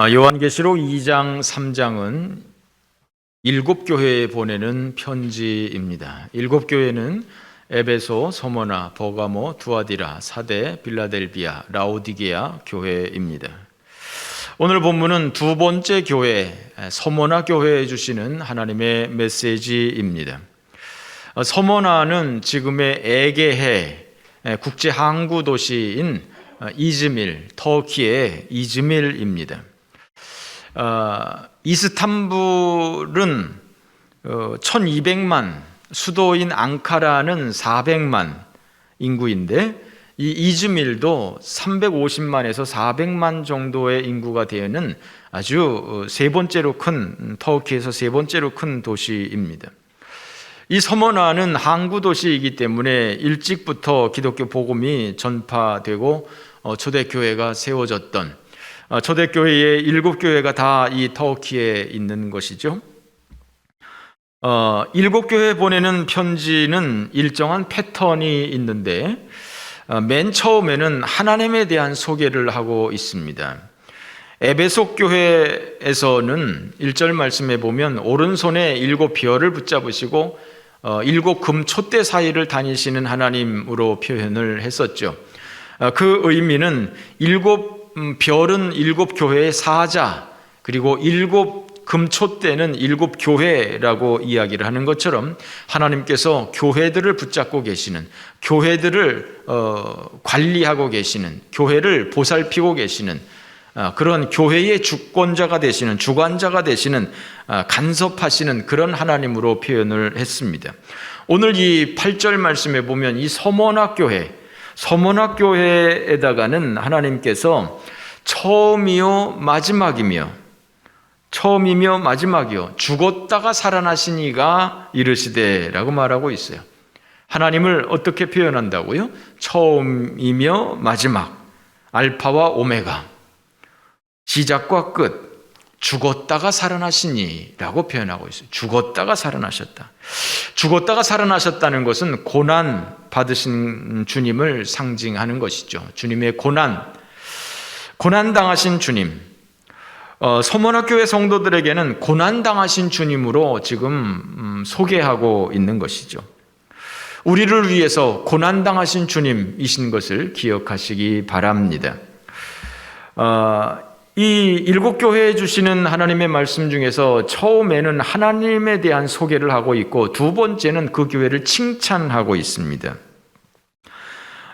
요한계시록 2장, 3장은 일곱 교회에 보내는 편지입니다. 일곱 교회는 에베소, 서머나, 버가모, 두아디라, 사데, 빌라델비아, 라오디게아 교회입니다. 오늘 본문은 두 번째 교회, 서머나 교회에 주시는 하나님의 메시지입니다. 서머나는 지금의 에게해 국제 항구 도시인 이즈밀, 터키의 이즈밀입니다. 이스탄불은 1200만, 수도인 앙카라는 400만 인구인데 이 이즈밀도 350만에서 400만 정도의 인구가 되는 아주 세 번째로 큰, 터키에서 세 번째로 큰 도시입니다. 이 서머나는 항구 도시이기 때문에 일찍부터 기독교 복음이 전파되고 초대교회가 세워졌던, 초대교회의 일곱 교회가 다 이 터키에 있는 것이죠. 일곱 교회에 보내는 편지는 일정한 패턴이 있는데 맨 처음에는 하나님에 대한 소개를 하고 있습니다. 에베소 교회에서는 1절 말씀에 보면 오른손에 일곱 별을 붙잡으시고 일곱 금 촛대 사이를 다니시는 하나님으로 표현을 했었죠. 그 의미는 일곱 별은 일곱 교회의 사자, 그리고 일곱 금촛대는 일곱 교회라고 이야기를 하는 것처럼 하나님께서 교회들을 붙잡고 계시는, 교회들을 관리하고 계시는, 교회를 보살피고 계시는 그런 교회의 주권자가 되시는, 주관자가 되시는, 간섭하시는 그런 하나님으로 표현을 했습니다. 오늘 이 8절 말씀에 보면 이 서머나 교회에다가는 하나님께서 처음이요 마지막이요 죽었다가 살아나신 이가 이르시되라고 말하고 있어요. 하나님을 어떻게 표현한다고요? 처음이며 마지막, 알파와 오메가, 시작과 끝, 죽었다가 살아나시니라고 표현하고 있어요. 죽었다가 살아나셨다. 죽었다가 살아나셨다는 것은 고난 받으신 주님을 상징하는 것이죠. 주님의 고난 당하신 주님. 서머나 교회 성도들에게는 고난 당하신 주님으로 지금 소개하고 있는 것이죠. 우리를 위해서 고난 당하신 주님이신 것을 기억하시기 바랍니다. 이 일곱 교회에 주시는 하나님의 말씀 중에서 처음에는 하나님에 대한 소개를 하고 있고 두 번째는 그 교회를 칭찬하고 있습니다.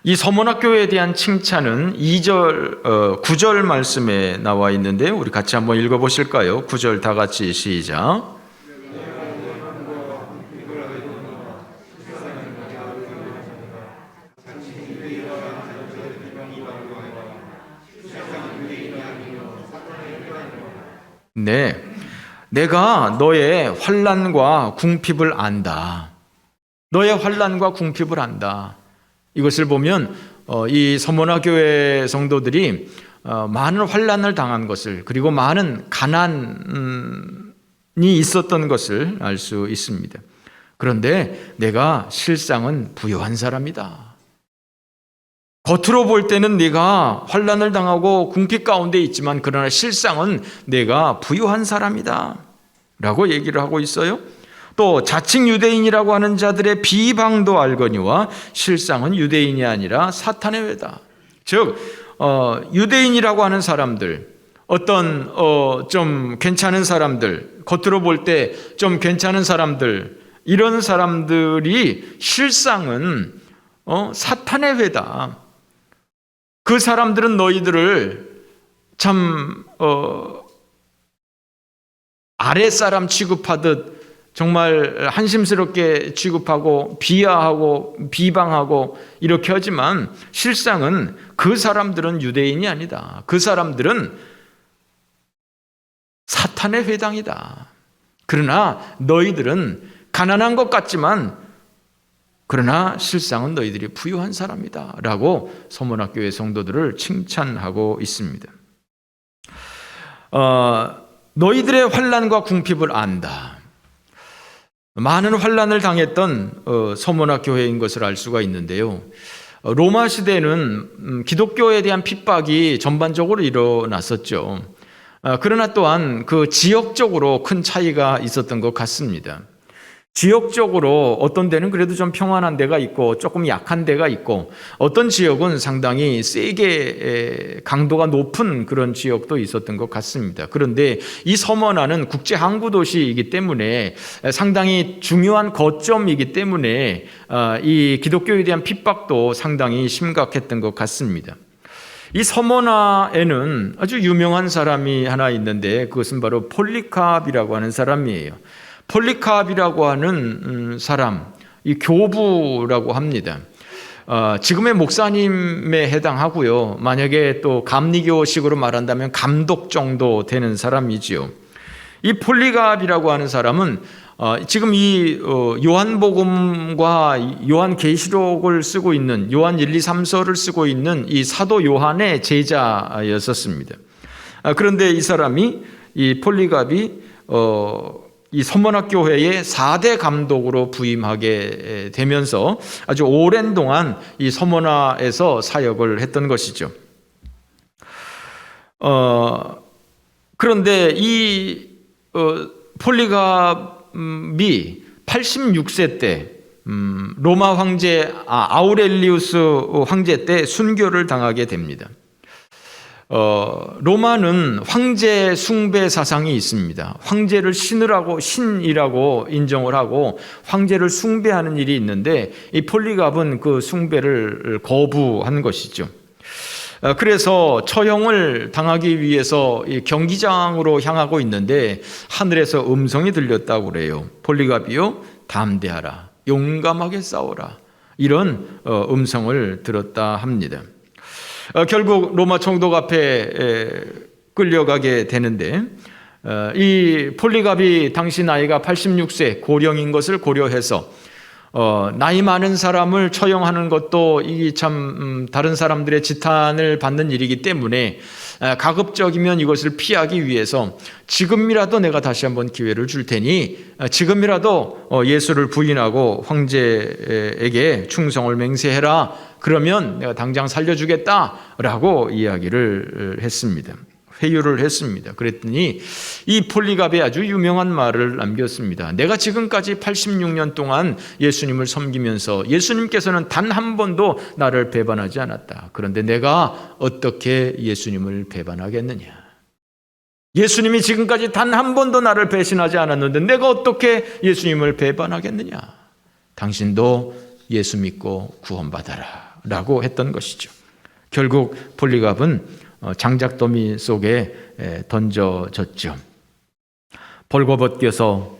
이 서머나 교회에 대한 칭찬은 9절 말씀에 나와 있는데 우리 같이 한번 읽어보실까요? 9절 다 같이 시작. 네, 내가 너의 환난과 궁핍을 안다. 너의 환난과 궁핍을 안다. 이것을 보면 이 서머나 교회 성도들이 많은 환난을 당한 것을, 그리고 많은 가난이 있었던 것을 알 수 있습니다. 그런데 내가 실상은 부유한 사람이다. 겉으로 볼 때는 네가 환난을 당하고 궁핍 가운데 있지만 그러나 실상은 내가 부유한 사람이다 라고 얘기를 하고 있어요. 또 자칭 유대인이라고 하는 자들의 비방도 알거니와 실상은 유대인이 아니라 사탄의 회다. 즉 유대인이라고 하는 사람들, 어떤 좀 괜찮은 사람들, 겉으로 볼 때 좀 괜찮은 사람들, 이런 사람들이 실상은 사탄의 회다. 그 사람들은 너희들을 참 아랫사람 취급하듯 정말 한심스럽게 취급하고 비하하고 비방하고 이렇게 하지만 실상은 그 사람들은 유대인이 아니다. 그 사람들은 사탄의 회당이다. 그러나 너희들은 가난한 것 같지만 그러나 실상은 너희들이 부유한 사람이다 라고 서머나 교회 성도들을 칭찬하고 있습니다. 너희들의 환난과 궁핍을 안다. 많은 환난을 당했던 서머나 교회인 것을 알 수가 있는데요. 로마 시대에는 기독교에 대한 핍박이 전반적으로 일어났었죠. 그러나 또한 그 지역적으로 큰 차이가 있었던 것 같습니다. 지역적으로 어떤 데는 그래도 좀 평안한 데가 있고 조금 약한 데가 있고, 어떤 지역은 상당히 세게 강도가 높은 그런 지역도 있었던 것 같습니다. 그런데 이 서머나는 국제 항구 도시이기 때문에 상당히 중요한 거점이기 때문에 이 기독교에 대한 핍박도 상당히 심각했던 것 같습니다. 이 서머나에는 아주 유명한 사람이 하나 있는데, 그것은 바로 폴리캅이라고 하는 사람이에요. 폴리캅이라고 하는 사람, 이 교부라고 합니다. 지금의 목사님에 해당하고요. 만약에 또 감리교식으로 말한다면 감독 정도 되는 사람이지요. 이 폴리캅이라고 하는 사람은 지금 이 요한복음과 요한계시록을 쓰고 있는, 요한 1, 2, 3서를 쓰고 있는 이 사도 요한의 제자였었습니다. 그런데 이 사람이, 이 폴리캅이 이 서머나교회의 4대 감독으로 부임하게 되면서 아주 오랜 동안 이 서머나에서 사역을 했던 것이죠. 그런데 이 폴리캅이 86세 때 로마 황제 아우렐리우스 황제 때 순교를 당하게 됩니다. 로마는 황제 숭배 사상이 있습니다. 황제를 신이라고 인정을 하고 황제를 숭배하는 일이 있는데, 이 폴리캅은 그 숭배를 거부한 것이죠. 그래서 처형을 당하기 위해서 경기장으로 향하고 있는데 하늘에서 음성이 들렸다고 그래요. 폴리캅이요, 담대하라, 용감하게 싸워라, 이런 음성을 들었다 합니다. 결국 로마 총독 앞에 끌려가게 되는데, 이 폴리캅이 당시 나이가 86세 고령인 것을 고려해서 나이 많은 사람을 처형하는 것도 이 참 다른 사람들의 지탄을 받는 일이기 때문에 가급적이면 이것을 피하기 위해서 지금이라도 내가 다시 한번 기회를 줄 테니 지금이라도 예수를 부인하고 황제에게 충성을 맹세해라. 그러면 내가 당장 살려주겠다라고 이야기를 했습니다. 회유를 했습니다. 그랬더니 이 폴리캅이 아주 유명한 말을 남겼습니다. 내가 지금까지 86년 동안 예수님을 섬기면서 예수님께서는 단 한 번도 나를 배반하지 않았다. 그런데 내가 어떻게 예수님을 배반하겠느냐? 예수님이 지금까지 단 한 번도 나를 배신하지 않았는데 내가 어떻게 예수님을 배반하겠느냐? 당신도 예수 믿고 구원받아라 라고 했던 것이죠. 결국 폴리캅은 장작더미 속에 던져졌죠. 벌거벗겨서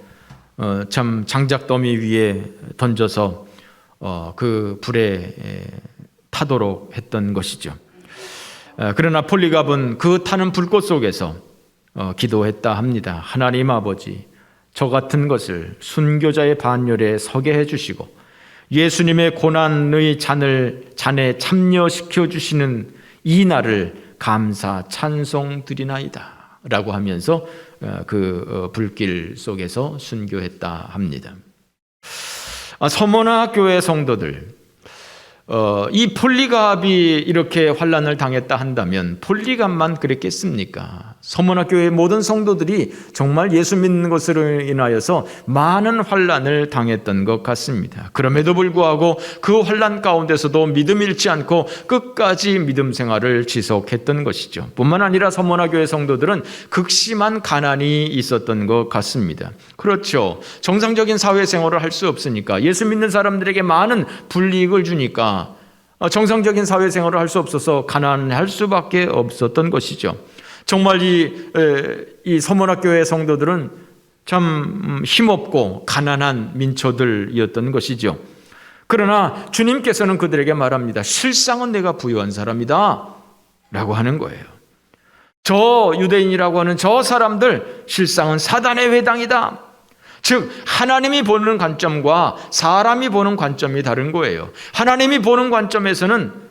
참 장작더미 위에 던져서 그 불에 타도록 했던 것이죠. 그러나 폴리캅은 그 타는 불꽃 속에서 기도했다 합니다. 하나님 아버지, 저 같은 것을 순교자의 반열에 서게 해주시고 예수님의 고난의 잔에 참여시켜 주시는 이 날을 감사 찬송 드리나이다 라고 하면서 그 불길 속에서 순교했다 합니다. 서머나 교회 성도들, 이 폴리캅이 이렇게 환난을 당했다 한다면 폴리캅만 그랬겠습니까? 서머나 교회의 모든 성도들이 정말 예수 믿는 것으로 인하여서 많은 환난을 당했던 것 같습니다. 그럼에도 불구하고 그 환난 가운데서도 믿음 잃지 않고 끝까지 믿음 생활을 지속했던 것이죠. 뿐만 아니라 서머나 교회 성도들은 극심한 가난이 있었던 것 같습니다. 그렇죠. 정상적인 사회생활을 할 수 없으니까, 예수 믿는 사람들에게 많은 불이익을 주니까 정상적인 사회생활을 할 수 없어서 가난할 수밖에 없었던 것이죠. 정말 이 서머나 교회 성도들은 참 힘없고 가난한 민초들이었던 것이죠. 그러나 주님께서는 그들에게 말합니다. 실상은 내가 부유한 사람이다 라고 하는 거예요. 저 유대인이라고 하는 저 사람들 실상은 사단의 회당이다. 즉 하나님이 보는 관점과 사람이 보는 관점이 다른 거예요. 하나님이 보는 관점에서는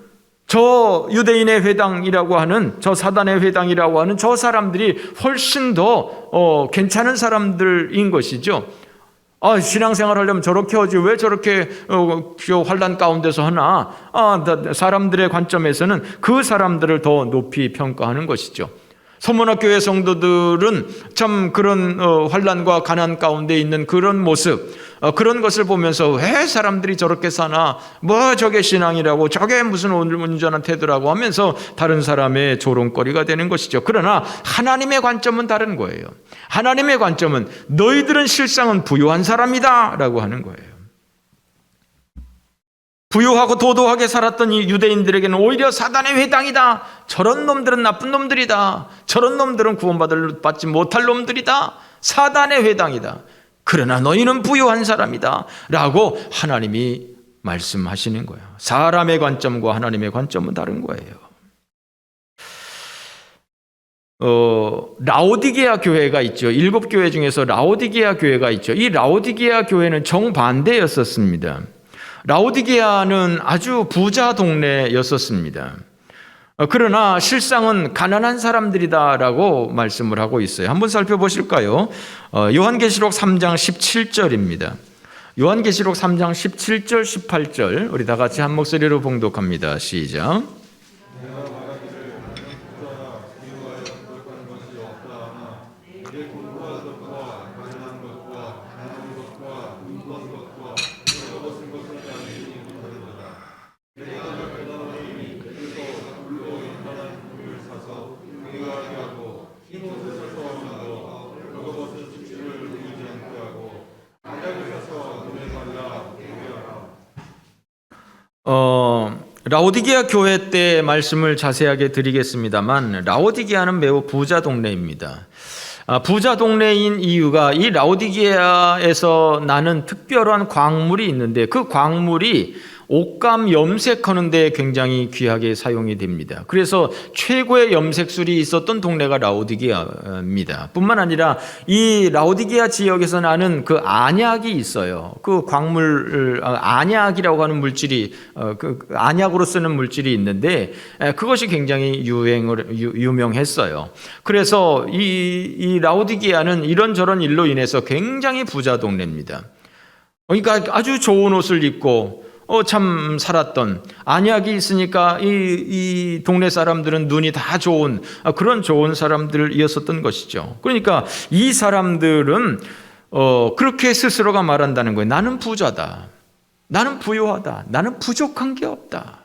저 유대인의 회당이라고 하는, 저 사단의 회당이라고 하는 저 사람들이 훨씬 더 괜찮은 사람들인 것이죠. 신앙생활 하려면 저렇게 하지 왜 저렇게 환난 가운데서 하나? 사람들의 관점에서는 그 사람들을 더 높이 평가하는 것이죠. 서문화 교회 성도들은 참 그런 환난과 가난 가운데 있는 그런 모습, 그런 것을 보면서 왜 사람들이 저렇게 사나, 뭐 저게 신앙이라고, 저게 무슨 온전한 태도라고 하면서 다른 사람의 조롱거리가 되는 것이죠. 그러나 하나님의 관점은 다른 거예요. 하나님의 관점은 너희들은 실상은 부유한 사람이다 라고 하는 거예요. 부유하고 도도하게 살았던 이 유대인들에게는 오히려 사단의 회당이다. 저런 놈들은 나쁜 놈들이다. 저런 놈들은 구원받지 못할 놈들이다. 사단의 회당이다. 그러나 너희는 부유한 사람이다 라고 하나님이 말씀하시는 거예요. 사람의 관점과 하나님의 관점은 다른 거예요. 라오디게아 교회가 있죠. 7교회 중에서 라오디게아 교회가 있죠. 이 라오디게아 교회는 정반대였었습니다. 라오디게아는 아주 부자 동네였었습니다. 그러나 실상은 가난한 사람들이다라고 말씀을 하고 있어요. 한번 살펴보실까요? 요한계시록 3장 17절입니다. 요한계시록 3장 17절, 18절 우리 다 같이 한 목소리로 봉독합니다. 시작. 라오디게아 교회 때 말씀을 자세하게 드리겠습니다만 라오디게아는 매우 부자 동네입니다. 부자 동네인 이유가 이 라오디게아에서 나는 특별한 광물이 있는데 그 광물이 옷감 염색하는 데 굉장히 귀하게 사용이 됩니다. 그래서 최고의 염색술이 있었던 동네가 라오디게아입니다. 뿐만 아니라 이 라오디게아 지역에서 나는 그 안약이 있어요. 그 광물 안약이라고 하는 물질이 그 안약으로 쓰는 물질이 있는데 그것이 굉장히 유명했어요. 그래서 이 라오디게아는 이런저런 일로 인해서 굉장히 부자 동네입니다. 그러니까 아주 좋은 옷을 입고 참 살았던 안약이 있으니까 이 동네 사람들은 눈이 다 좋은 그런 좋은 사람들이었었던 것이죠. 그러니까 이 사람들은 그렇게 스스로가 말한다는 거예요. 나는 부자다. 나는 부유하다. 나는 부족한 게 없다.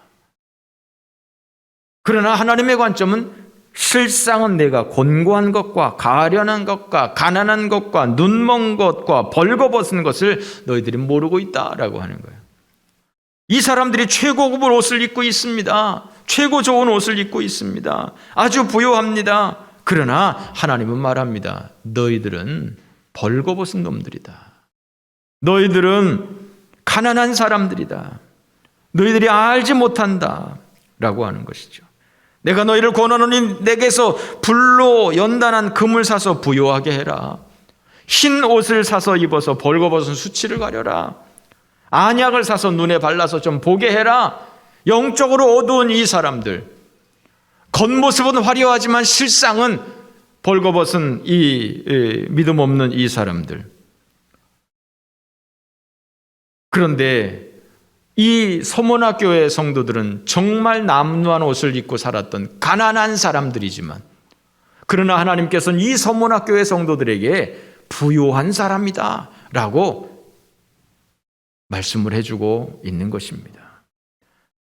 그러나 하나님의 관점은 실상은 내가 곤고한 것과 가련한 것과 가난한 것과 눈먼 것과 벌거벗은 것을 너희들이 모르고 있다라고 하는 거예요. 이 사람들이 최고급의 옷을 입고 있습니다. 최고 좋은 옷을 입고 있습니다. 아주 부유합니다. 그러나 하나님은 말합니다. 너희들은 벌거벗은 놈들이다. 너희들은 가난한 사람들이다. 너희들이 알지 못한다 라고 하는 것이죠. 내가 너희를 권하노니 내게서 불로 연단한 금을 사서 부유하게 해라. 흰 옷을 사서 입어서 벌거벗은 수치를 가려라. 안약을 사서 눈에 발라서 좀 보게 해라. 영적으로 어두운 이 사람들, 겉모습은 화려하지만 실상은 벌거벗은 이 믿음 없는 이 사람들. 그런데 이 서문화 교회 성도들은 정말 남루한 옷을 입고 살았던 가난한 사람들이지만, 그러나 하나님께서는 이 서문화 교회 성도들에게 부유한 사람이다 라고 말씀을 해주고 있는 것입니다.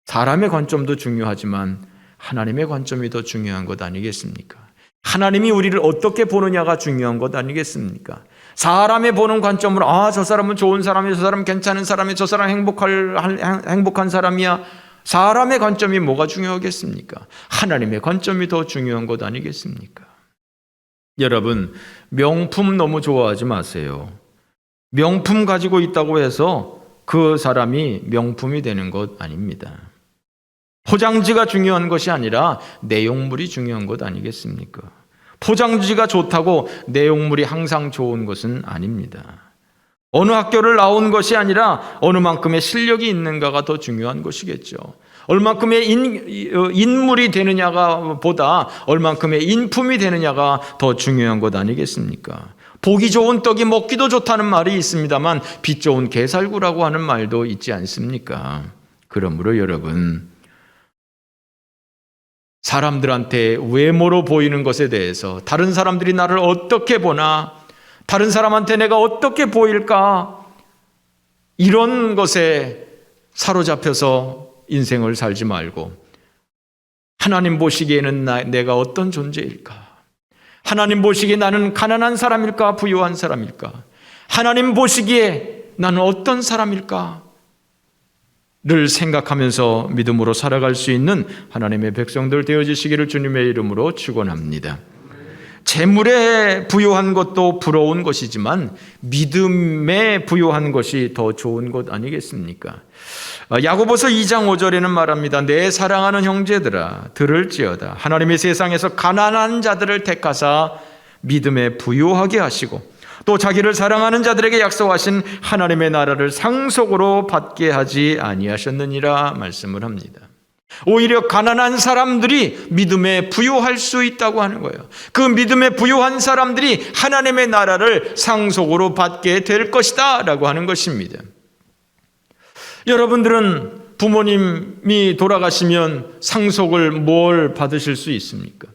사람의 관점도 중요하지만 하나님의 관점이 더 중요한 것 아니겠습니까? 하나님이 우리를 어떻게 보느냐가 중요한 것 아니겠습니까? 사람의 보는 관점으로 저 사람은 좋은 사람이야, 저 사람 괜찮은 사람이야, 저 사람 행복한 사람이야. 사람의 관점이 뭐가 중요하겠습니까? 하나님의 관점이 더 중요한 것 아니겠습니까? 여러분, 명품 너무 좋아하지 마세요. 명품 가지고 있다고 해서 그 사람이 명품이 되는 것 아닙니다. 포장지가 중요한 것이 아니라 내용물이 중요한 것 아니겠습니까? 포장지가 좋다고 내용물이 항상 좋은 것은 아닙니다. 어느 학교를 나온 것이 아니라 어느 만큼의 실력이 있는가가 더 중요한 것이겠죠. 얼만큼의 인물이 되느냐가 보다 얼만큼의 인품이 되느냐가 더 중요한 것 아니겠습니까? 보기 좋은 떡이 먹기도 좋다는 말이 있습니다만 빛 좋은 게살구라고 하는 말도 있지 않습니까? 그러므로 여러분, 사람들한테 외모로 보이는 것에 대해서 다른 사람들이 나를 어떻게 보나, 다른 사람한테 내가 어떻게 보일까, 이런 것에 사로잡혀서 인생을 살지 말고 하나님 보시기에는 내가 어떤 존재일까? 하나님 보시기에 나는 가난한 사람일까? 부유한 사람일까? 하나님 보시기에 나는 어떤 사람일까? 를 생각하면서 믿음으로 살아갈 수 있는 하나님의 백성들 되어지시기를 주님의 이름으로 축원합니다. 재물에 부유한 것도 부러운 것이지만 믿음에 부유한 것이 더 좋은 것 아니겠습니까? 야고보서 2장 5절에는 말합니다. 내 사랑하는 형제들아 들을지어다. 하나님의 세상에서 가난한 자들을 택하사 믿음에 부유하게 하시고 또 자기를 사랑하는 자들에게 약속하신 하나님의 나라를 상속으로 받게 하지 아니하셨느니라 말씀을 합니다. 오히려 가난한 사람들이 믿음에 부유할 수 있다고 하는 거예요. 그 믿음에 부유한 사람들이 하나님의 나라를 상속으로 받게 될 것이다 라고 하는 것입니다. 여러분들은 부모님이 돌아가시면 상속을 뭘 받으실 수 있습니까?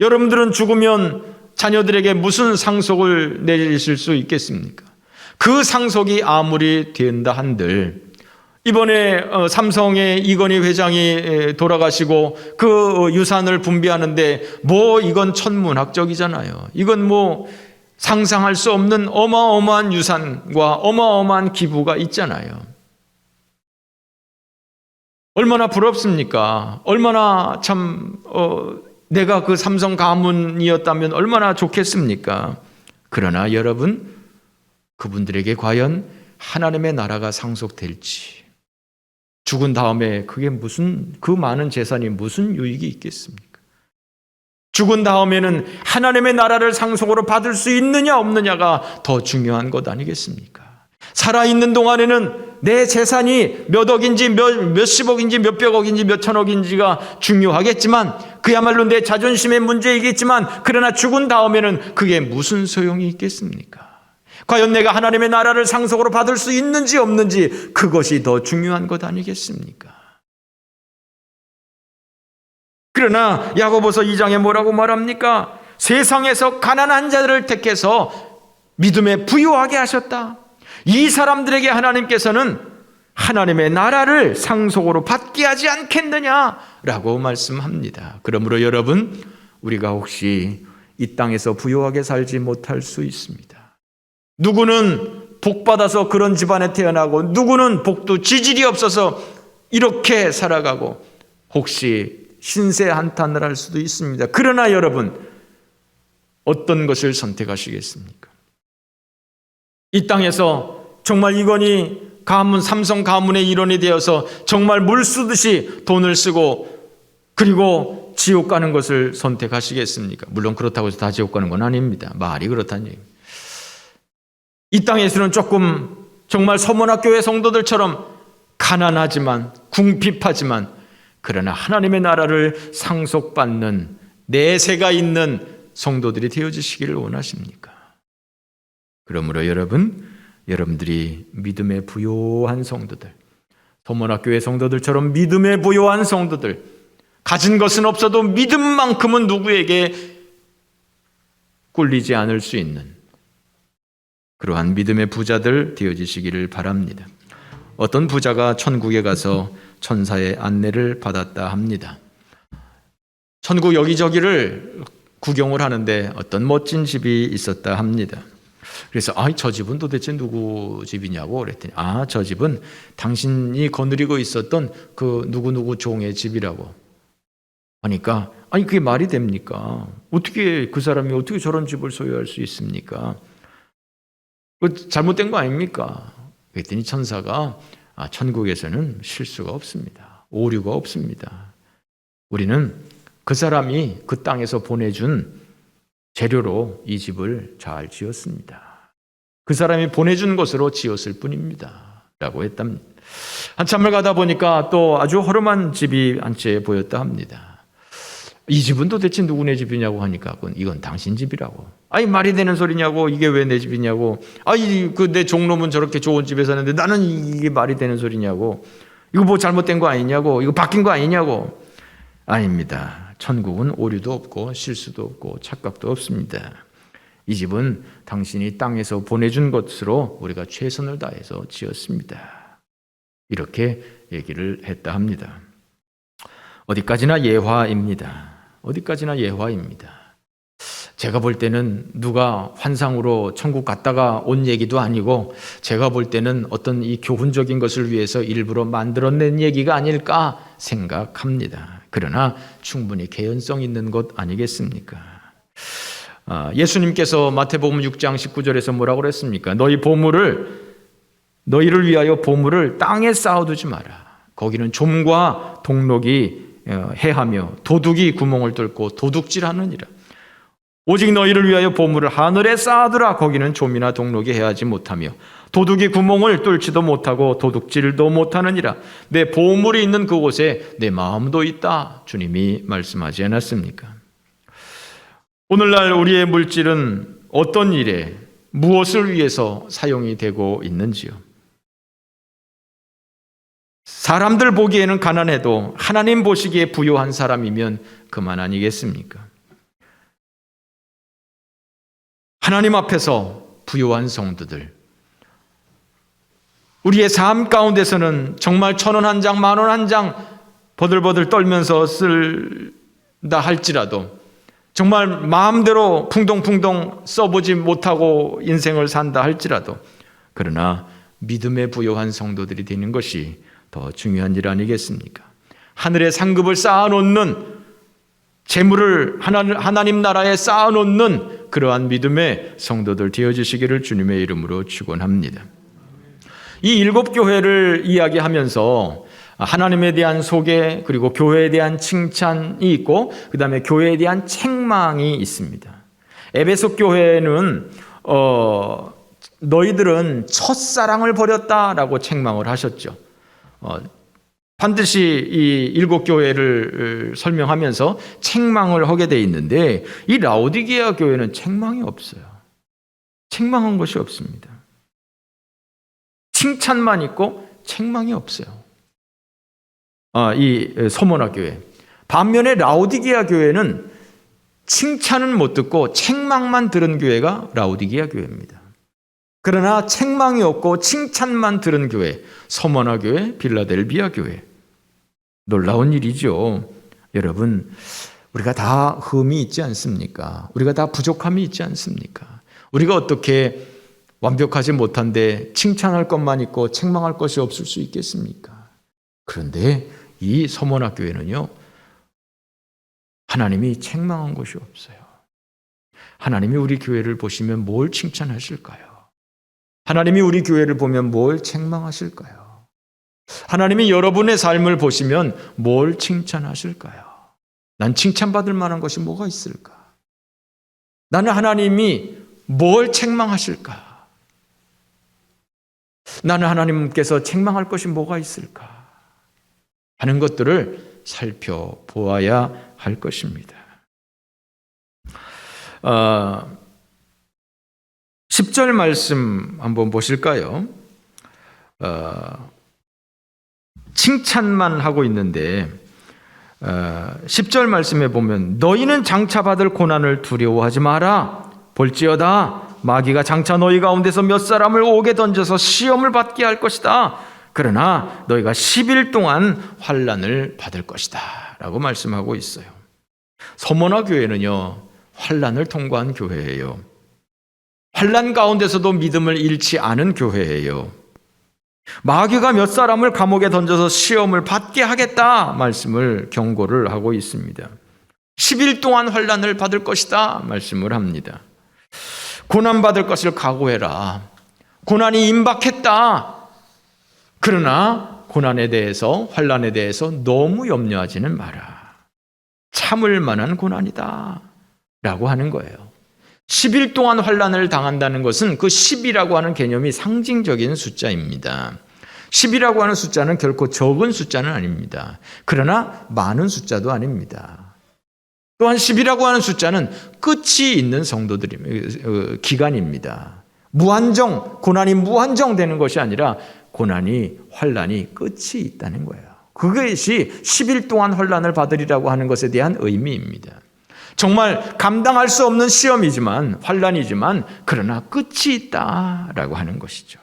여러분들은 죽으면 자녀들에게 무슨 상속을 내리실 수 있겠습니까? 그 상속이 아무리 된다 한들 이번에 삼성의 이건희 회장이 돌아가시고 그 유산을 분배하는데 뭐 이건 천문학적이잖아요. 이건 뭐 상상할 수 없는 어마어마한 유산과 어마어마한 기부가 있잖아요. 얼마나 부럽습니까? 얼마나 참 내가 그 삼성 가문이었다면 얼마나 좋겠습니까? 그러나 여러분, 그분들에게 과연 하나님의 나라가 상속될지, 죽은 다음에 그게 그 많은 재산이 무슨 유익이 있겠습니까? 죽은 다음에는 하나님의 나라를 상속으로 받을 수 있느냐 없느냐가 더 중요한 것 아니겠습니까? 살아있는 동안에는 내 재산이 몇 억인지 몇십억인지 몇백억인지 몇천억인지가 중요하겠지만 그야말로 내 자존심의 문제이겠지만 그러나 죽은 다음에는 그게 무슨 소용이 있겠습니까? 과연 내가 하나님의 나라를 상속으로 받을 수 있는지 없는지 그것이 더 중요한 것 아니겠습니까? 그러나 야고보서 2장에 뭐라고 말합니까? 세상에서 가난한 자들을 택해서 믿음에 부유하게 하셨다. 이 사람들에게 하나님께서는 하나님의 나라를 상속으로 받게 하지 않겠느냐라고 말씀합니다. 그러므로 여러분, 우리가 혹시 이 땅에서 부유하게 살지 못할 수 있습니다. 누구는 복 받아서 그런 집안에 태어나고 누구는 복도 지질이 없어서 이렇게 살아가고 혹시 신세 한탄을 할 수도 있습니다. 그러나 여러분, 어떤 것을 선택하시겠습니까? 이 땅에서 정말 이건희 가문, 삼성 가문의 일원이 되어서 정말 물 쓰듯이 돈을 쓰고 그리고 지옥 가는 것을 선택하시겠습니까? 물론 그렇다고 해서 다 지옥 가는 건 아닙니다. 말이 그렇다는 얘기입니다. 이 땅에서는 조금 정말 서문학교회 성도들처럼 가난하지만 궁핍하지만 그러나 하나님의 나라를 상속받는 내세가 있는 성도들이 되어주시기를 원하십니까? 그러므로 여러분들이 믿음에 부요한 성도들, 서문학교회 성도들처럼 믿음에 부요한 성도들, 가진 것은 없어도 믿음만큼은 누구에게 꿀리지 않을 수 있는 그러한 믿음의 부자들 되어지시기를 바랍니다. 어떤 부자가 천국에 가서 천사의 안내를 받았다 합니다. 천국 여기저기를 구경을 하는데 어떤 멋진 집이 있었다 합니다. 그래서 저 집은 도대체 누구 집이냐고 그랬더니 저 집은 당신이 거느리고 있었던 그 누구누구 종의 집이라고 하니까 그게 말이 됩니까? 어떻게 그 사람이 어떻게 저런 집을 소유할 수 있습니까? 잘못된 거 아닙니까? 그랬더니 천사가 천국에서는 실수가 없습니다. 오류가 없습니다. 우리는 그 사람이 그 땅에서 보내준 재료로 이 집을 잘 지었습니다. 그 사람이 보내준 것으로 지었을 뿐입니다. 라고 했답니다. 한참을 가다 보니까 또 아주 허름한 집이 한 채 보였다 합니다. 이 집은 도대체 누구네 집이냐고 하니까 이건 당신 집이라고. 말이 되는 소리냐고. 이게 왜 내 집이냐고. 내 종놈은 저렇게 좋은 집에 사는데 나는 이게 말이 되는 소리냐고. 이거 뭐 잘못된 거 아니냐고. 이거 바뀐 거 아니냐고. 아닙니다. 천국은 오류도 없고 실수도 없고 착각도 없습니다. 이 집은 당신이 땅에서 보내준 것으로 우리가 최선을 다해서 지었습니다. 이렇게 얘기를 했다 합니다. 어디까지나 예화입니다. 어디까지나 예화입니다. 제가 볼 때는 누가 환상으로 천국 갔다가 온 얘기도 아니고 제가 볼 때는 어떤 이 교훈적인 것을 위해서 일부러 만들어낸 얘기가 아닐까 생각합니다. 그러나 충분히 개연성 있는 것 아니겠습니까? 예수님께서 마태복음 6장 19절에서 뭐라고 그랬습니까? 너희를 위하여 보물을 땅에 쌓아두지 마라. 거기는 좀과 동록이 해하며 도둑이 구멍을 뚫고 도둑질하느니라. 오직 너희를 위하여 보물을 하늘에 쌓아두라. 거기는 좀이나 동록이 해하지 못하며 도둑이 구멍을 뚫지도 못하고 도둑질도 못하느니라. 내 보물이 있는 그곳에 내 마음도 있다. 주님이 말씀하지 않았습니까? 오늘날 우리의 물질은 어떤 일에 무엇을 위해서 사용이 되고 있는지요? 사람들 보기에는 가난해도 하나님 보시기에 부유한 사람이면 그만 아니겠습니까? 하나님 앞에서 부유한 성도들, 우리의 삶 가운데서는 정말 1,000원 한 장, 10,000원 한 장 버들버들 떨면서 쓸다 할지라도 정말 마음대로 풍덩풍덩 써보지 못하고 인생을 산다 할지라도 그러나 믿음의 부유한 성도들이 되는 것이 더 중요한 일 아니겠습니까? 하늘의 상급을 쌓아놓는 재물을 하나님 나라에 쌓아놓는 그러한 믿음의 성도들 되어주시기를 주님의 이름으로 축원합니다. 이 7교회를 이야기하면서 하나님에 대한 소개 그리고 교회에 대한 칭찬이 있고 그 다음에 교회에 대한 책망이 있습니다. 에베소 교회는 너희들은 첫사랑을 버렸다라고 책망을 하셨죠. 반드시 이 7교회를 설명하면서 책망을 하게 돼 있는데 이 라오디게아 교회는 책망이 없어요. 책망한 것이 없습니다. 칭찬만 있고 책망이 없어요. 이 소모나 교회. 반면에 라오디게아 교회는 칭찬은 못 듣고 책망만 들은 교회가 라오디게아 교회입니다. 그러나 책망이 없고 칭찬만 들은 교회, 소모나 교회, 빌라델비아 교회. 놀라운 일이죠. 여러분, 우리가 다 흠이 있지 않습니까? 우리가 다 부족함이 있지 않습니까? 우리가 어떻게 완벽하지 못한데 칭찬할 것만 있고 책망할 것이 없을 수 있겠습니까? 그런데 이 서머나 교회는요, 하나님이 책망한 것이 없어요. 하나님이 우리 교회를 보시면 뭘 칭찬하실까요? 하나님이 우리 교회를 보면 뭘 책망하실까요? 하나님이 여러분의 삶을 보시면 뭘 칭찬하실까요? 난 칭찬받을 만한 것이 뭐가 있을까? 나는 하나님이 뭘 책망하실까? 나는 하나님께서 책망할 것이 뭐가 있을까? 하는 것들을 살펴보아야 할 것입니다. 10절 말씀 한번 보실까요? 칭찬만 하고 있는데 10절 말씀에 보면 너희는 장차 받을 고난을 두려워하지 마라. 볼지어다 마귀가 장차 너희 가운데서 몇 사람을 옥에 던져서 시험을 받게 할 것이다. 그러나 너희가 10일 동안 환난을 받을 것이다 라고 말씀하고 있어요. 서머나 교회는요, 환난을 통과한 교회예요. 환난 가운데서도 믿음을 잃지 않은 교회예요. 마귀가 몇 사람을 감옥에 던져서 시험을 받게 하겠다 말씀을 경고를 하고 있습니다. 10일 동안 환난을 받을 것이다 말씀을 합니다. 고난받을 것을 각오해라. 고난이 임박했다. 그러나 고난에 대해서, 환난에 대해서 너무 염려하지는 마라. 참을 만한 고난이다 라고 하는 거예요. 10일 동안 환난을 당한다는 것은 그 10이라고 하는 개념이 상징적인 숫자입니다. 10이라고 하는 숫자는 결코 적은 숫자는 아닙니다. 그러나 많은 숫자도 아닙니다. 또한 10이라고 하는 숫자는 끝이 있는 성도들의 기간입니다. 무한정, 고난이 무한정 되는 것이 아니라 고난이, 환난이 끝이 있다는 거예요. 그것이 10일 동안 환난을 받으리라고 하는 것에 대한 의미입니다. 정말 감당할 수 없는 시험이지만, 환난이지만 그러나 끝이 있다라고 하는 것이죠.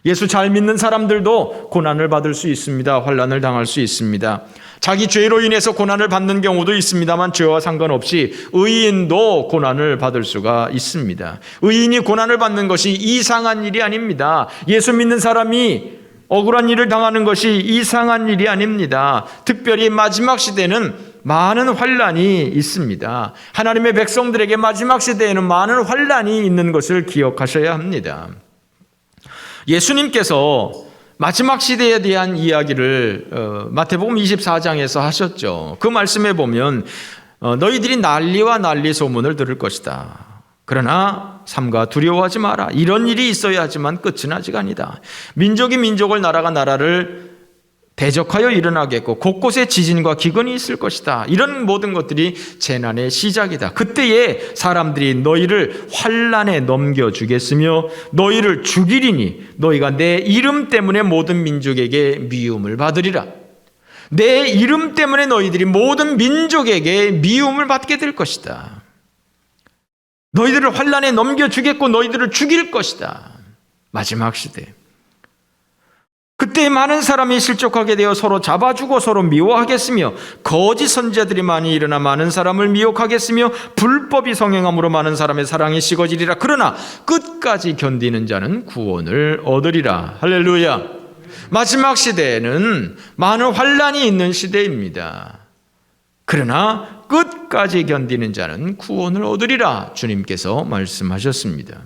예수 잘 믿는 사람들도 고난을 받을 수 있습니다. 환난을 당할 수 있습니다. 자기 죄로 인해서 고난을 받는 경우도 있습니다만 죄와 상관없이 의인도 고난을 받을 수가 있습니다. 의인이 고난을 받는 것이 이상한 일이 아닙니다. 예수 믿는 사람이 억울한 일을 당하는 것이 이상한 일이 아닙니다. 특별히 마지막 시대는 많은 환난이 있습니다. 하나님의 백성들에게 마지막 시대에는 많은 환난이 있는 것을 기억하셔야 합니다. 예수님께서 마지막 시대에 대한 이야기를 마태복음 24장에서 하셨죠. 그 말씀에 보면 너희들이 난리와 난리 소문을 들을 것이다. 그러나 삼가 두려워하지 마라. 이런 일이 있어야 하지만 끝은 아직 아니다. 민족이 민족을, 나라가 나라를 대적하여 일어나겠고 곳곳에 지진과 기근이 있을 것이다. 이런 모든 것들이 재난의 시작이다. 그때에 사람들이 너희를 환난에 넘겨주겠으며 너희를 죽이리니 너희가 내 이름 때문에 모든 민족에게 미움을 받으리라. 내 이름 때문에 너희들이 모든 민족에게 미움을 받게 될 것이다. 너희들을 환난에 넘겨주겠고 너희들을 죽일 것이다. 마지막 시대. 그때 많은 사람이 실족하게 되어 서로 잡아주고 서로 미워하겠으며 거짓 선지자들이 많이 일어나 많은 사람을 미혹하겠으며 불법이 성행함으로 많은 사람의 사랑이 식어지리라. 그러나 끝까지 견디는 자는 구원을 얻으리라. 할렐루야. 마지막 시대에는 많은 환난이 있는 시대입니다. 그러나 끝까지 견디는 자는 구원을 얻으리라. 주님께서 말씀하셨습니다.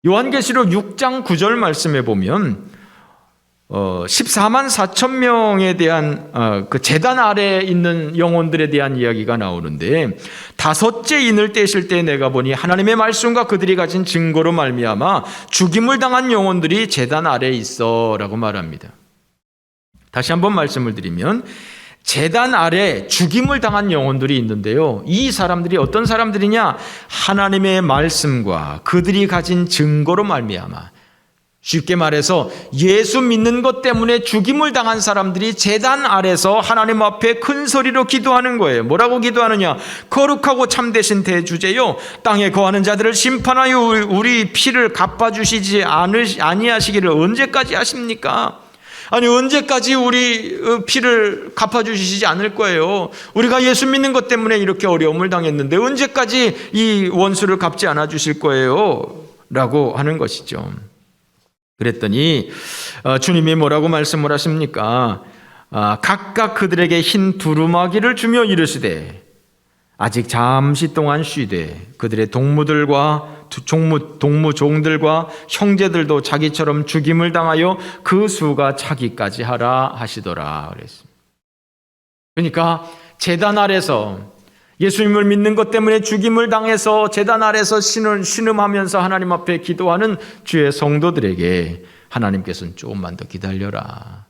요한계시록 6장 9절 말씀에 보면 14만 4천 명에 대한 그 제단 아래에 있는 영혼들에 대한 이야기가 나오는데, 다섯째 인을 떼실 때 내가 보니 하나님의 말씀과 그들이 가진 증거로 말미암아 죽임을 당한 영혼들이 제단 아래에 있어라고 말합니다. 다시 한번 말씀을 드리면 제단 아래 죽임을 당한 영혼들이 있는데요, 이 사람들이 어떤 사람들이냐? 하나님의 말씀과 그들이 가진 증거로 말미암아, 쉽게 말해서 예수 믿는 것 때문에 죽임을 당한 사람들이 제단 아래서 하나님 앞에 큰 소리로 기도하는 거예요. 뭐라고 기도하느냐? 거룩하고 참되신 대주제요, 땅에 거하는 자들을 심판하여 우리 피를 갚아주시지 아니하시기를 언제까지 하십니까? 아니, 언제까지 우리 피를 갚아주시지 않을 거예요? 우리가 예수 믿는 것 때문에 이렇게 어려움을 당했는데 언제까지 이 원수를 갚지 않아 주실 거예요? 라고 하는 것이죠. 그랬더니 주님이 뭐라고 말씀을 하십니까? 각각 그들에게 흰 두루마기를 주며 이르시되 아직 잠시 동안 쉬되 그들의 동무들과 동무종들과 형제들도 자기처럼 죽임을 당하여 그 수가 차기까지 하라 하시더라 그랬습니다. 그러니까 제단 아래서 예수님을 믿는 것 때문에 죽임을 당해서 제단 아래서 신음하면서 하나님 앞에 기도하는 주의 성도들에게 하나님께서는 조금만 더 기다려라.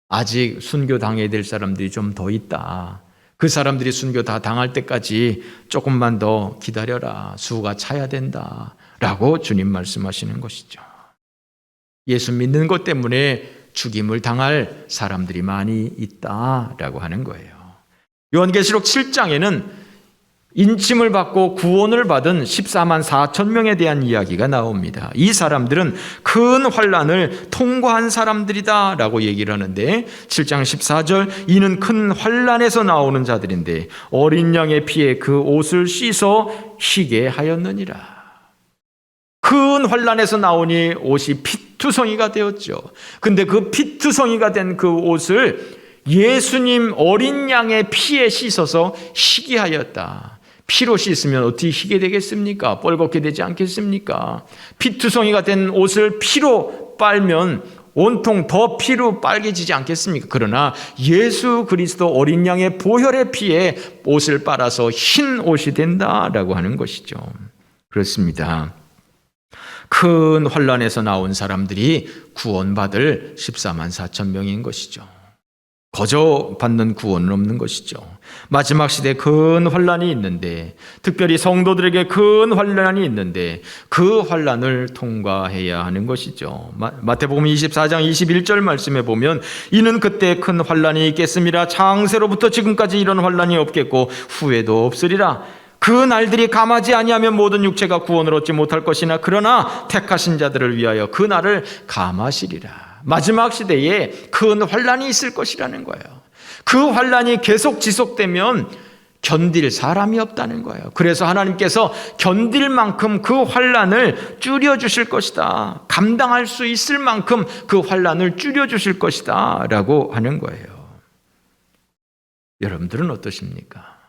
아직 순교 당해야 될 사람들이 좀 더 있다. 그 사람들이 순교 다 당할 때까지 조금만 더 기다려라. 수가 차야 된다. 라고 주님 말씀하시는 것이죠. 예수 믿는 것 때문에 죽임을 당할 사람들이 많이 있다라고 하는 거예요. 요한계시록 7장에는 인침을 받고 구원을 받은 14만 4천 명에 대한 이야기가 나옵니다. 이 사람들은 큰 환난을 통과한 사람들이다 라고 얘기를 하는데, 7장 14절, 이는 큰 환난에서 나오는 자들인데 어린 양의 피에 그 옷을 씻어 희게 하였느니라. 큰 환난에서 나오니 옷이 피투성이가 되었죠. 근데 그 피투성이가 된 그 옷을 예수님 어린 양의 피에 씻어서 희게 하였다. 피로 씻으면 어떻게 희게 되겠습니까? 뻘겋게 되지 않겠습니까? 피투성이가 된 옷을 피로 빨면 온통 더 피로 빨개지지 않겠습니까? 그러나 예수 그리스도 어린 양의 보혈의 피에 옷을 빨아서 흰 옷이 된다라고 하는 것이죠. 그렇습니다. 큰 환난에서 나온 사람들이 구원받을 14만 4천 명인 것이죠. 거저 받는 구원은 없는 것이죠. 마지막 시대에 큰 환란이 있는데, 특별히 성도들에게 큰 환란이 있는데 그 환란을 통과해야 하는 것이죠. 마태복음 24장 21절 말씀에 보면 이는 그때 큰 환란이 있겠습니다. 창세로부터 지금까지 이런 환란이 없겠고 후에도 없으리라. 그 날들이 감하지 아니하면 모든 육체가 구원을 얻지 못할 것이나 그러나 택하신 자들을 위하여 그 날을 감하시리라. 마지막 시대에 큰 환란이 있을 것이라는 거예요. 그 환란이 계속 지속되면 견딜 사람이 없다는 거예요. 그래서 하나님께서 견딜 만큼 그 환란을 줄여주실 것이다. 감당할 수 있을 만큼 그 환란을 줄여주실 것이다 라고 하는 거예요. 여러분들은 어떠십니까?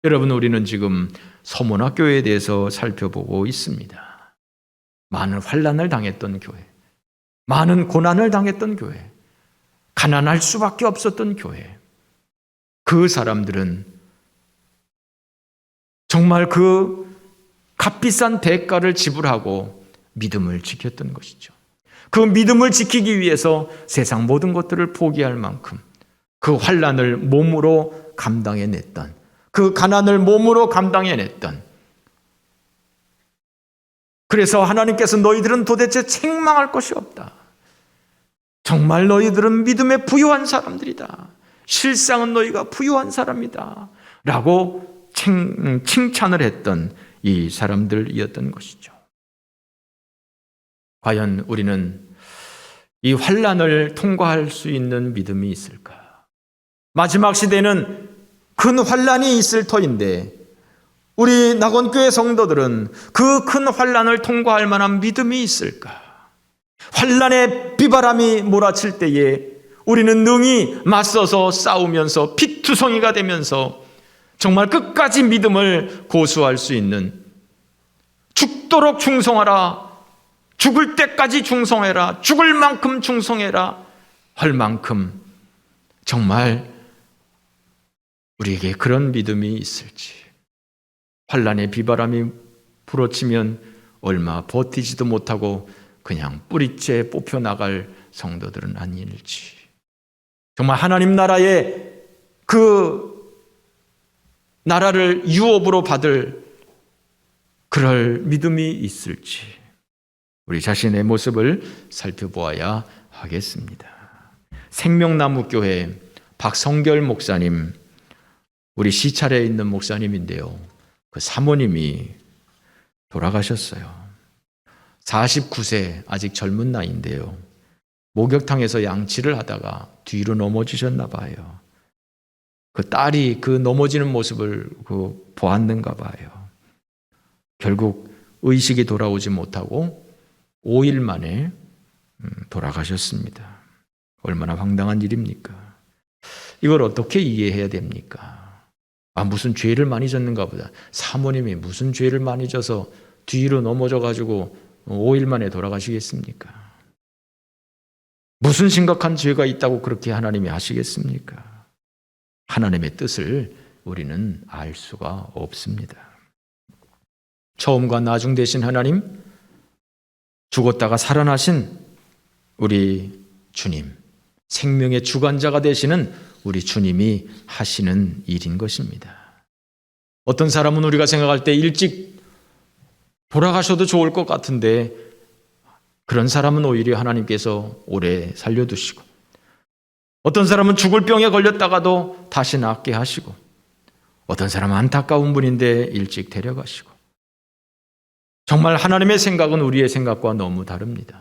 여러분, 우리는 지금 서문화교회에 대해서 살펴보고 있습니다. 많은 환란을 당했던 교회, 많은 고난을 당했던 교회, 가난할 수밖에 없었던 교회. 그 사람들은 정말 그 값비싼 대가를 지불하고 믿음을 지켰던 것이죠. 그 믿음을 지키기 위해서 세상 모든 것들을 포기할 만큼 그 환란을 몸으로 감당해냈던, 그 가난을 몸으로 감당해냈던, 그래서 하나님께서 너희들은 도대체 책망할 것이 없다. 정말 너희들은 믿음에 부유한 사람들이다. 실상은 너희가 부유한 사람이다. 라고 칭찬을 했던 이 사람들이었던 것이죠. 과연 우리는 이 환란을 통과할 수 있는 믿음이 있을까? 마지막 시대는 큰 환란이 있을 터인데 우리 낙원교회 성도들은 그 큰 환란을 통과할 만한 믿음이 있을까? 환란의 비바람이 몰아칠 때에 우리는 능히 맞서서 싸우면서 피투성이가 되면서 정말 끝까지 믿음을 고수할 수 있는, 죽도록 충성하라, 죽을 때까지 충성해라, 죽을 만큼 충성해라 할 만큼 정말 우리에게 그런 믿음이 있을지, 환란의 비바람이 불어치면 얼마 버티지도 못하고 그냥 뿌리째 뽑혀나갈 성도들은 아닐지, 정말 하나님 나라의 그 나라를 유업으로 받을 그럴 믿음이 있을지 우리 자신의 모습을 살펴보아야 하겠습니다. 생명나무교회 박성결 목사님, 우리 시찰에 있는 목사님인데요, 그 사모님이 돌아가셨어요. 49세, 아직 젊은 나이인데요, 목욕탕에서 양치를 하다가 뒤로 넘어지셨나 봐요. 그 딸이 그 넘어지는 모습을 보았는가 봐요. 결국 의식이 돌아오지 못하고 5일 만에 돌아가셨습니다. 얼마나 황당한 일입니까? 이걸 어떻게 이해해야 됩니까? 무슨 죄를 많이 졌는가 보다. 사모님이 무슨 죄를 많이 져서 뒤로 넘어져 가지고 5일 만에 돌아가시겠습니까? 무슨 심각한 죄가 있다고 그렇게 하나님이 하시겠습니까? 하나님의 뜻을 우리는 알 수가 없습니다. 처음과 나중 되신 하나님, 죽었다가 살아나신 우리 주님, 생명의 주관자가 되시는 우리 주님이 하시는 일인 것입니다. 어떤 사람은 우리가 생각할 때 일찍 돌아가셔도 좋을 것 같은데 그런 사람은 오히려 하나님께서 오래 살려두시고, 어떤 사람은 죽을 병에 걸렸다가도 다시 낫게 하시고, 어떤 사람은 안타까운 분인데 일찍 데려가시고, 정말 하나님의 생각은 우리의 생각과 너무 다릅니다.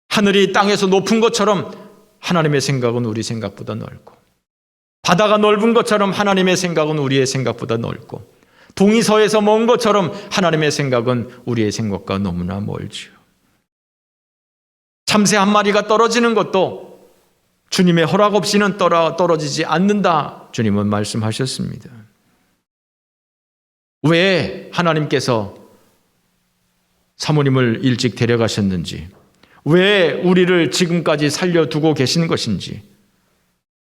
하늘이 땅에서 높은 것처럼 하나님의 생각은 우리 생각보다 넓고, 바다가 넓은 것처럼 하나님의 생각은 우리의 생각보다 넓고, 동이 서에서 먼 것처럼 하나님의 생각은 우리의 생각과 너무나 멀지요. 참새 한 마리가 떨어지는 것도 주님의 허락 없이는 떨어지지 않는다, 주님은 말씀하셨습니다. 왜 하나님께서 사모님을 일찍 데려가셨는지, 왜 우리를 지금까지 살려두고 계신 것인지,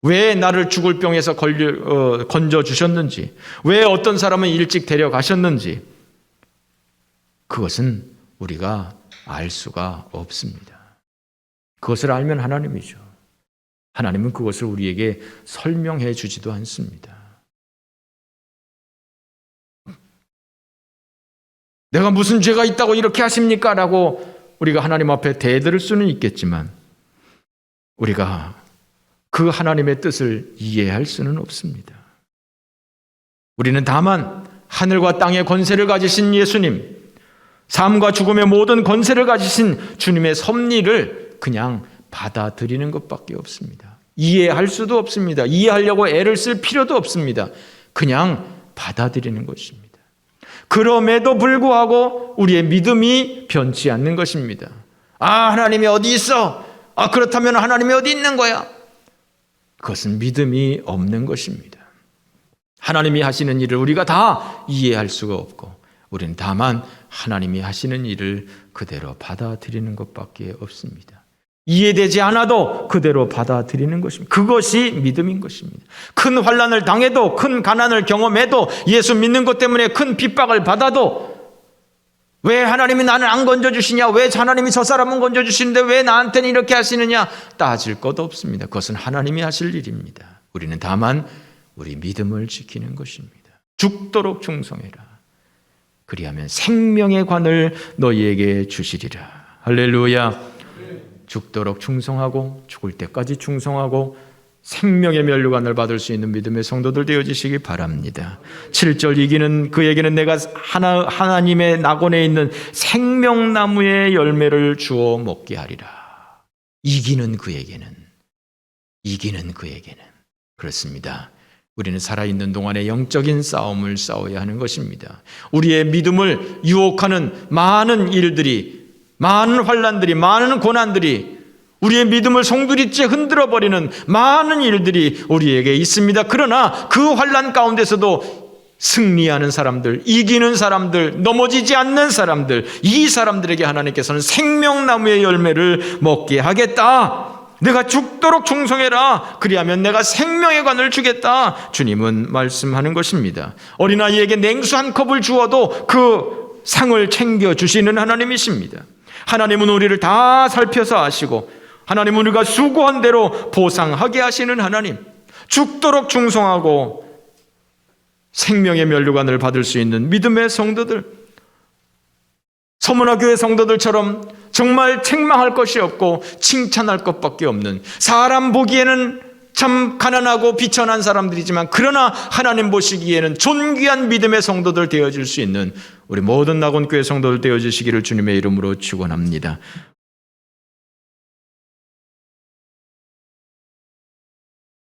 왜 나를 죽을 병에서 건져주셨는지, 왜 어떤 사람은 일찍 데려가셨는지, 그것은 우리가 알 수가 없습니다. 그것을 알면 하나님이죠. 하나님은 그것을 우리에게 설명해 주지도 않습니다. 내가 무슨 죄가 있다고 이렇게 하십니까? 라고 우리가 하나님 앞에 대들을 수는 있겠지만 우리가 그 하나님의 뜻을 이해할 수는 없습니다. 우리는 다만 하늘과 땅의 권세를 가지신 예수님, 삶과 죽음의 모든 권세를 가지신 주님의 섭리를 그냥 받아들이는 것밖에 없습니다. 이해할 수도 없습니다. 이해하려고 애를 쓸 필요도 없습니다. 그냥 받아들이는 것입니다. 그럼에도 불구하고 우리의 믿음이 변치 않는 것입니다. 하나님이 어디 있어? 그렇다면 하나님이 어디 있는 거야? 그것은 믿음이 없는 것입니다. 하나님이 하시는 일을 우리가 다 이해할 수가 없고 우리는 다만 하나님이 하시는 일을 그대로 받아들이는 것밖에 없습니다. 이해되지 않아도 그대로 받아들이는 것입니다. 그것이 믿음인 것입니다. 큰 환난을 당해도, 큰 가난을 경험해도, 예수 믿는 것 때문에 큰 핍박을 받아도 왜 하나님이 나는 안 건져주시냐, 왜 하나님이 저 사람은 건져주시는데 왜 나한테는 이렇게 하시느냐 따질 것도 없습니다. 그것은 하나님이 하실 일입니다. 우리는 다만 우리 믿음을 지키는 것입니다. 죽도록 충성해라. 그리하면 생명의 관을 너희에게 주시리라. 할렐루야. 죽도록 충성하고 죽을 때까지 충성하고 생명의 면류관을 받을 수 있는 믿음의 성도들 되어지시기 바랍니다. 7절 이기는 그에게는 내가 하나님의 낙원에 있는 생명나무의 열매를 주어 먹게 하리라. 이기는 그에게는 그렇습니다. 우리는 살아있는 동안에 영적인 싸움을 싸워야 하는 것입니다. 우리의 믿음을 유혹하는 많은 일들이, 많은 환난들이, 많은 고난들이, 우리의 믿음을 송두리째 흔들어버리는 많은 일들이 우리에게 있습니다. 그러나 그 환난 가운데서도 승리하는 사람들, 이기는 사람들, 넘어지지 않는 사람들, 이 사람들에게 하나님께서는 생명나무의 열매를 먹게 하겠다. 내가 죽도록 충성해라. 그리하면 내가 생명의 관을 주겠다. 주님은 말씀하는 것입니다. 어린아이에게 냉수 한 컵을 주어도 그 상을 챙겨주시는 하나님이십니다. 하나님은 우리를 다 살펴서 아시고 하나님은 우리가 수고한 대로 보상하게 하시는 하나님, 죽도록 충성하고 생명의 면류관을 받을 수 있는 믿음의 성도들, 서문화 교회 성도들처럼 정말 책망할 것이 없고 칭찬할 것밖에 없는, 사람 보기에는 참 가난하고 비천한 사람들이지만 그러나 하나님 보시기에는 존귀한 믿음의 성도들 되어질 수 있는 우리 모든 낙원교회 성도들 되어지시기를 주님의 이름으로 축원합니다.